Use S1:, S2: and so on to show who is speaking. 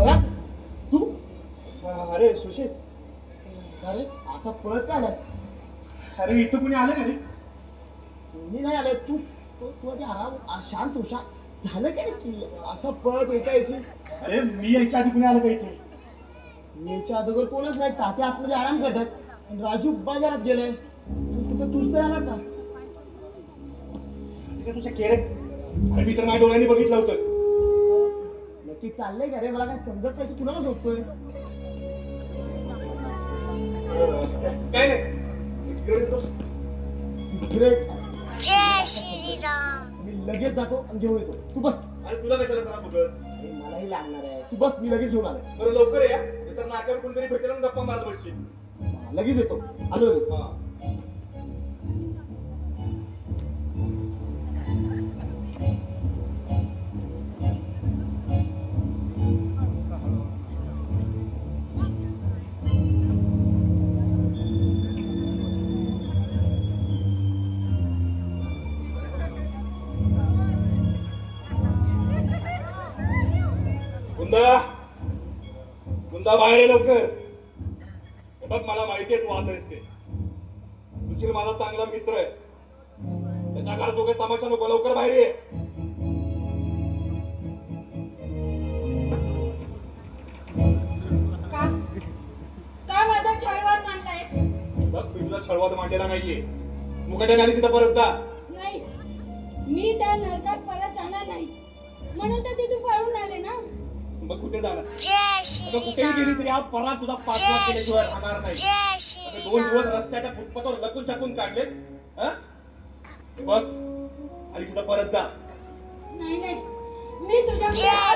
S1: बरं तू
S2: अरे सुशील,
S1: अरे असं पळत का आलास?
S2: अरे इथं कुणी आलं का रे?
S1: मी नाही आले तू तू आधी आराम शांत हो शांत झालं का की असं पळत येता येते?
S2: अरे मी यायच्या आधी कुणी आलं का इथे?
S1: याच्या अगोदर कोणच नाही. तात्या आतमध्ये आराम करतात आणि राजू बाजारात गेलाय आणि कुठं तूच तर आला का?
S2: असं कसं शक्य आहे रे? अरे मी तर माझ्या डोळ्यांनी बघितलं होतं.
S1: नक्की चाललंय का रे? मला काय समजत नाही. तू कुणाला झोपतोय?
S2: काय नाही, एक सिगारेट देतो.
S1: सिगरेट?
S3: जय श्रीराम.
S1: मी लगेच जातो आणि घेऊन येतो. तू बस.
S2: अरे तुला कशाला त्रास उगाच?
S1: अरे मलाही लागणार आहे. तू बस, मी लगेच घेऊन आलो.
S2: बरं लवकर या, तर नाक्यावर कोणतरी भेटेल आणि गप्पा मारत बसशील.
S1: लगेच येतो. आलो लगेच.
S2: हा. कुंदा, कुंदा बाहेर ये लवकर. हे बघ मला माहिती आहे तू आता असते. सुशील माझा चांगला मित्र आहे. त्याच्या घरात तो काही तमाशा नको, लवकर बाहेर ये.
S4: का का माझा छळवाद मांडलायस?
S2: बघ मी तुला छळवाद मांडलेला नाहीये. मुकाट्याने आली तिथं परत जा.
S4: नाही, मी त्या नरकात परत जाणार नाही. म्हणून तर तिथून पळून आले ना.
S2: मग कुठे जाणार?
S3: जय
S2: अगं कुठेही गेली
S3: श्रीराम.
S2: तरी हा परात तुझा पाठलाग केल्याशिवाय राहणार नाही.
S3: जय
S2: असे 2 दिवस
S3: श्रीराम.
S2: रस्त्याच्या फुटपाथवर लपून छपून काढलेस. हं? बघ आली सुद्धा परत जा.
S4: नाही नाही, मी तुझ्या
S3: जय